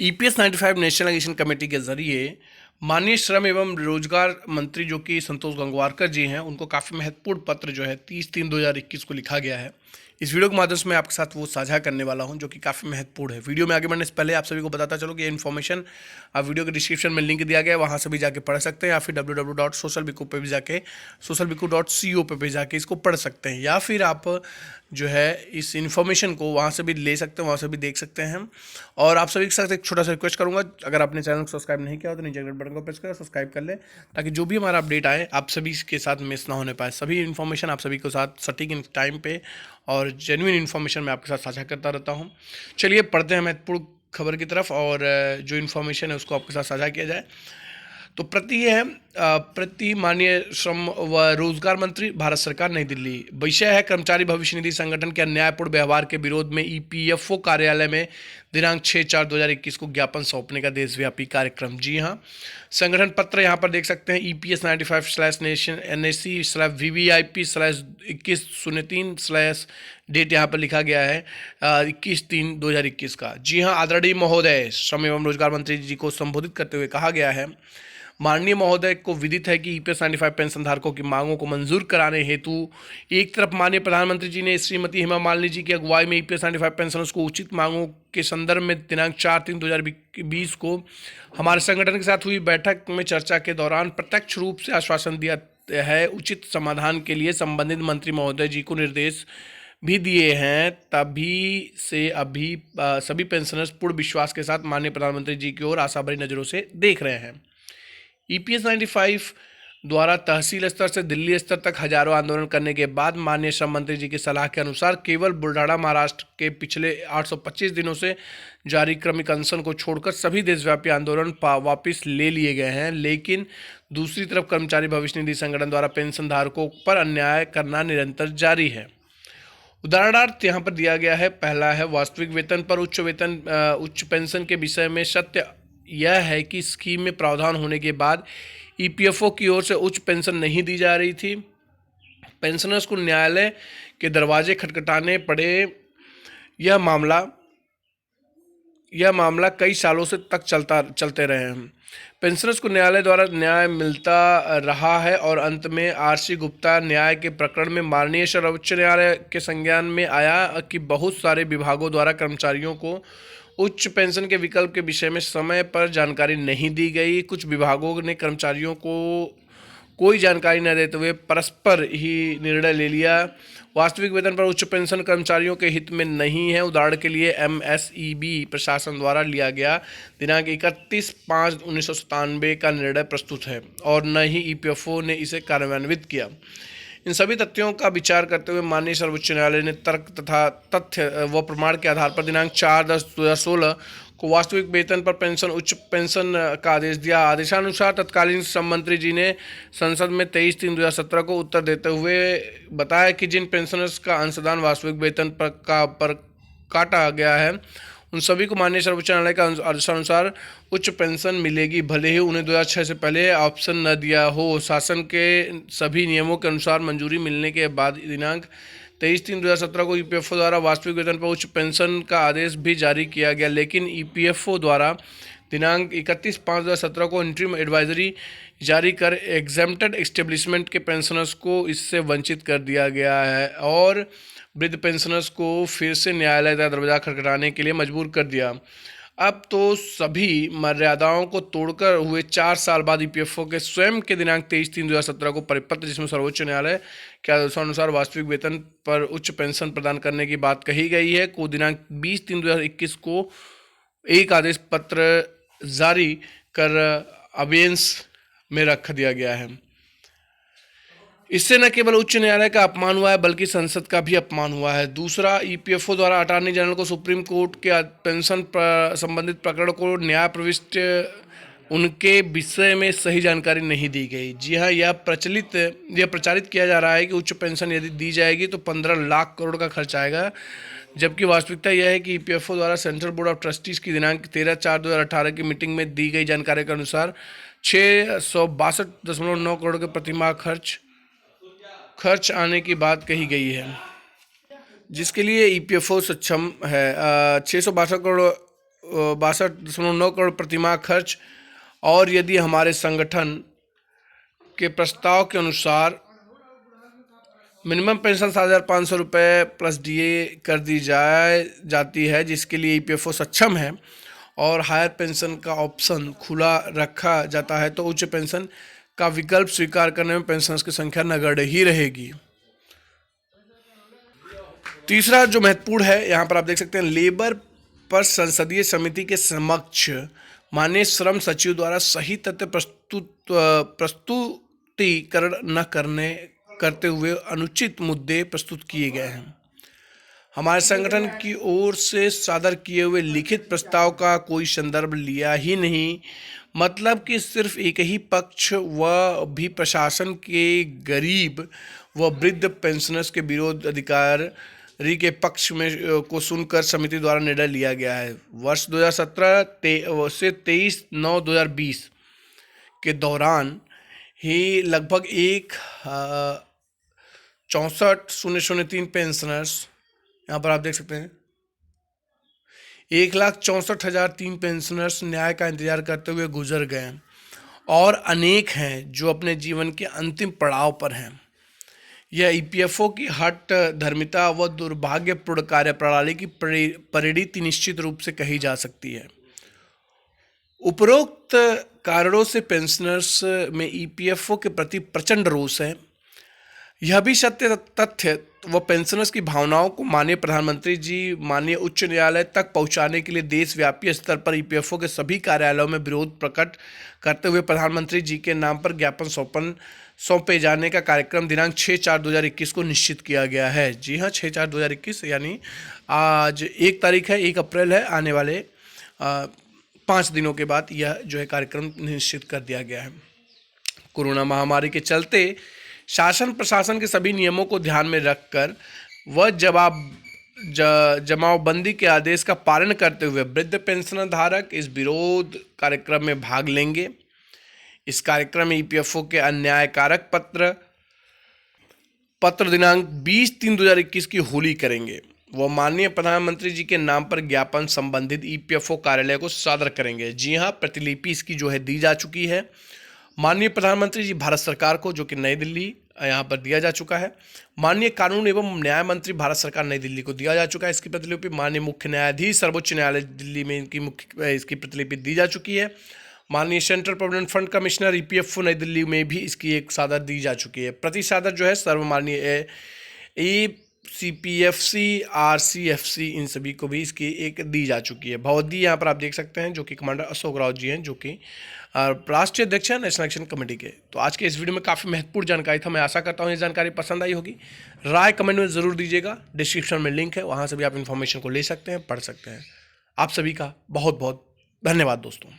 EPS 95 nationalisation committee के जरिए माननीय श्रम एवं रोजगार मंत्री जो कि संतोष गंगवारकर जी हैं, उनको काफ़ी महत्वपूर्ण पत्र जो है 30/3/2021 को लिखा गया है। इस वीडियो के माध्यम से मैं आपके साथ वो साझा करने वाला हूं जो कि काफ़ी महत्वपूर्ण है। वीडियो में आगे बढ़ने से पहले आप सभी को बताता चलो कि ये इन्फॉर्मेशन आप वीडियो के डिस्क्रिप्शन में लिंक दिया गया है, वहाँ से भी जाके पढ़ सकते हैं, या फिर www.socialbikku पे भी जाके socialbikku.co पे भी जाके इसको पढ़ सकते हैं, या फिर आप जो है इस इन्फॉर्मेशन को वहाँ से भी ले सकते हैं, वहाँ से भी देख सकते हैं। और आप सभी के साथ एक छोटा सा रिक्वेस्ट करूँगा, अगर आपने चैनल को सब्सक्राइब नहीं किया हो तो नीचे रेड बटन को प्रेस कर सब्सक्राइब कर लें, ताकि जो भी हमारा अपडेट आए आप सभी के साथ मिस ना होने पाए। सभी इन्फॉर्मेशन आप सभी के साथ सटीक टाइम पे और जेन्युइन इन्फॉर्मेशन मैं आपके साथ साझा करता रहता हूँ। चलिए पढ़ते हैं महत्वपूर्ण खबर की तरफ, और जो इन्फॉर्मेशन है उसको आपके साथ साझा किया जाए। तो प्रति माननीय श्रम व रोजगार मंत्री, भारत सरकार, नई दिल्ली। विषय है कर्मचारी भविष्य निधि संगठन के अन्यायपूर्ण व्यवहार के विरोध में ईपीएफओ कार्यालय में दिनांक 6/4/2021 को ज्ञापन सौंपने का देशव्यापी कार्यक्रम। जी हाँ, संगठन पत्र यहाँ पर देख सकते हैं, EPS 95/NAC/VVIP/21/03/ डेट यहाँ पर लिखा गया है 21/3/2021 का। जी हाँ, आदरणीय महोदय श्रम एवं रोजगार मंत्री जी को संबोधित करते हुए कहा गया है, माननीय महोदय को विदित है कि EPS 95 पेंशन धारकों की मांगों को मंजूर कराने हेतु एक तरफ माननीय प्रधानमंत्री जी ने श्रीमती हेमा मालिनी जी की अगुवाई में EPS 95 पेंशनर्स को उचित मांगों के संदर्भ में दिनांक 4/3/2020 को हमारे संगठन के साथ हुई बैठक में चर्चा के दौरान प्रत्यक्ष रूप से आश्वासन दिया है। उचित समाधान के लिए संबंधित मंत्री महोदय जी को निर्देश भी दिए हैं। तभी से अभी सभी पेंशनर्स पूर्ण विश्वास के साथ माननीय प्रधानमंत्री जी की ओर आशा भरी नजरों से देख रहे हैं। EPS 95 द्वारा तहसील स्तर से दिल्ली स्तर तक हजारों आंदोलन करने के बाद माननीय श्रम मंत्री जी की सलाह के अनुसार केवल बुल्ढाना महाराष्ट्र के पिछले 825 दिनों से जारी क्रमिक अनशन को छोड़कर सभी देशव्यापी आंदोलन वापस ले लिए गए हैं। लेकिन दूसरी तरफ कर्मचारी भविष्य निधि संगठन द्वारा पेंशन धारकों पर अन्याय करना निरंतर जारी है। उदाहरणार्थ यहाँ पर दिया गया है, पहला है वास्तविक वेतन पर उच्च पेंशन के विषय में सत्य यह है कि स्कीम में प्रावधान होने के बाद ईपीएफओ की ओर से उच्च पेंशन नहीं दी जा रही थी। पेंशनर्स को न्यायालय के दरवाजे खटखटाने पड़े। यह मामला कई सालों से तक चलते रहे हैं। पेंशनर्स को न्यायालय द्वारा न्याय मिलता रहा है और अंत में RC गुप्ता न्याय के प्रकरण में माननीय सर्वोच्च न्यायालय के संज्ञान में आया कि बहुत सारे विभागों द्वारा कर्मचारियों को उच्च पेंशन के विकल्प के विषय में समय पर जानकारी नहीं दी गई। कुछ विभागों ने कर्मचारियों को कोई जानकारी न देते हुए परस्पर ही निर्णय ले लिया। वास्तविक वेतन पर उच्च पेंशन कर्मचारियों के हित में नहीं है। उदाहरण के लिए MSEB प्रशासन द्वारा लिया गया दिनांक 31/5/1997 का निर्णय प्रस्तुत है और न ही EPFO ने इसे कार्यान्वित किया। इन सभी तथ्यों का विचार करते हुए माननीय सर्वोच्च न्यायालय ने तर्क तथा तथ्य व प्रमाण के आधार पर दिनांक 4/10/2016 को वास्तविक वेतन पर उच्च पेंशन का आदेश दिया। आदेशानुसार तत्कालीन श्रम मंत्री जी ने संसद में 23/3/2017 को उत्तर देते हुए बताया कि जिन पेंशनर्स का अंशदान वास्तविक वेतन पर काटा गया है, उन सभी को माननीय सर्वोच्च न्यायालय का आदेशानुसार उच्च पेंशन मिलेगी, भले ही उन्हें 2006 से पहले ऑप्शन न दिया हो। शासन के सभी नियमों के अनुसार मंजूरी मिलने के बाद दिनांक 23/3/2017 को EPFO द्वारा वास्तविक वेतन पर उच्च पेंशन का आदेश भी जारी किया गया, लेकिन EPFO द्वारा दिनांक 31/5/2017 को इंटरिम एडवाइजरी जारी कर एग्जेम्प्टेड एस्टेब्लिशमेंट के पेंशनर्स को इससे वंचित कर दिया गया है और वृद्ध पेंशनर्स को फिर से न्यायालय का दरवाजा खटखटाने के लिए मजबूर कर दिया। अब तो सभी मर्यादाओं को तोड़कर हुए 4 साल बाद EPFO के स्वयं के दिनांक 23/3/2017 को परिपत्र, जिसमें सर्वोच्च न्यायालय के आदेशानुसार वास्तविक वेतन पर उच्च पेंशन प्रदान करने की बात कही गई है, को दिनांक 20/3/2021 को एक आदेश पत्र जारी कर अबेयंस में रख दिया गया है। इससे न केवल उच्च न्यायालय का अपमान हुआ है बल्कि संसद का भी अपमान हुआ है। दूसरा, EPFO द्वारा अटॉर्नी जनरल को सुप्रीम कोर्ट के पेंशन संबंधित प्रकरण को न्याय प्रविष्टि उनके विषय में सही जानकारी नहीं दी गई। जी हाँ, यह प्रचारित किया जा रहा है कि उच्च पेंशन यदि दी जाएगी तो 15 लाख करोड़ का खर्च आएगा, जबकि वास्तविकता यह है कि EPFO द्वारा सेंट्रल बोर्ड ऑफ ट्रस्टीज की दिनांक 13/4/2018 की मीटिंग में दी गई जानकारी के अनुसार 662.9 करोड़ के प्रतिमाह खर्च आने की बात कही गई है, जिसके लिए EPFO सक्षम है। 662 करोड़ 62.9 करोड़ प्रतिमाह खर्च। और यदि हमारे संगठन के प्रस्ताव के अनुसार मिनिमम पेंशन 7,500 रुपये प्लस डीए कर दी जाती है, जिसके लिए ईपीएफओ सक्षम है, और हायर पेंशन का ऑप्शन खुला रखा जाता है, तो उच्च पेंशन का विकल्प स्वीकार करने में पेंशनर्स की संख्या नगण्य ही रहेगी। तीसरा जो महत्वपूर्ण है, यहाँ पर आप देख सकते हैं, लेबर पर संसदीय समिति के समक्ष माननीय श्रम सचिव द्वारा सही तथ्य प्रस्तुतिकरण न करते हुए अनुचित मुद्दे प्रस्तुत किए गए हैं। हमारे संगठन की ओर से सादर किए हुए लिखित प्रस्ताव का कोई संदर्भ लिया ही नहीं, मतलब कि सिर्फ एक ही पक्ष, वह भी प्रशासन के गरीब व वृद्ध पेंशनर्स के विरोध अधिकारी के पक्ष में को सुनकर समिति द्वारा निर्णय लिया गया है। वर्ष 2017 से 23/9/2020 के दौरान ही लगभग 64,003 पेंशनर्स, यहाँ पर आप देख सकते हैं 1,64,003 पेंशनर्स न्याय का इंतजार करते हुए गुजर गए, और अनेक हैं जो अपने जीवन के अंतिम पड़ाव पर हैं। यह ईपीएफओ की हठ धर्मिता व दुर्भाग्यपूर्ण कार्यप्रणाली की परिणति निश्चित रूप से कही जा सकती है। उपरोक्त कारणों से पेंशनर्स में ईपीएफओ के प्रति प्रचंड रोष है। यह भी सत्य तथ्य व पेंशनर्स की भावनाओं को माननीय प्रधानमंत्री जी, माननीय उच्च न्यायालय तक पहुंचाने के लिए देशव्यापी स्तर पर ईपीएफओ के सभी कार्यालयों में विरोध प्रकट करते हुए प्रधानमंत्री जी के नाम पर ज्ञापन सौंपे जाने का कार्यक्रम दिनांक 6/4/2021 को निश्चित किया गया है। जी हाँ, 6/4/2021 यानी आज 1 तारीख है, 1 अप्रैल है, आने वाले 5 दिनों के बाद यह जो है कार्यक्रम निश्चित कर दिया गया है। कोरोना महामारी के चलते शासन प्रशासन के सभी नियमों को ध्यान में रखकर वह जमावबंदी के आदेश का पालन करते हुए वृद्ध पेंशन धारक इस विरोध कार्यक्रम में भाग लेंगे। इस कार्यक्रम में ईपीएफओ के अन्यायकारक पत्र दिनांक 20/3/2021 की होली करेंगे। वह माननीय प्रधानमंत्री जी के नाम पर ज्ञापन संबंधित ईपीएफओ कार्यालय को सादर करेंगे। जी हाँ, प्रतिलिपि इसकी जो है दी जा चुकी है माननीय प्रधानमंत्री जी भारत सरकार को, जो कि नई दिल्ली यहाँ पर दिया जा चुका है। माननीय कानून एवं न्याय मंत्री भारत सरकार नई दिल्ली को दिया जा चुका है। इसकी प्रतिलिपि माननीय मुख्य न्यायाधीश सर्वोच्च न्यायालय दिल्ली में इसकी प्रतिलिपि दी जा चुकी है। माननीय central provident fund commissioner EPFO नई दिल्ली में भी इसकी एक सादर दी जा चुकी है। प्रति सादर जो है सर्वमान्य सीपीएफसी, आरसीएफसी, इन सभी को भी इसकी एक दी जा चुकी है। भवदी यहाँ पर आप देख सकते हैं, जो कि कमांडर अशोक राव जी हैं, जो कि राष्ट्रीय अध्यक्ष हैं नेशनल एक्शन कमेटी के। तो आज के इस वीडियो में काफ़ी महत्वपूर्ण जानकारी था। मैं आशा करता हूँ ये जानकारी पसंद आई होगी। राय कमेंट में ज़रूर दीजिएगा। डिस्क्रिप्शन में लिंक है, वहाँ से भी आप इन्फॉर्मेशन को ले सकते हैं, पढ़ सकते हैं। आप सभी का बहुत बहुत धन्यवाद दोस्तों।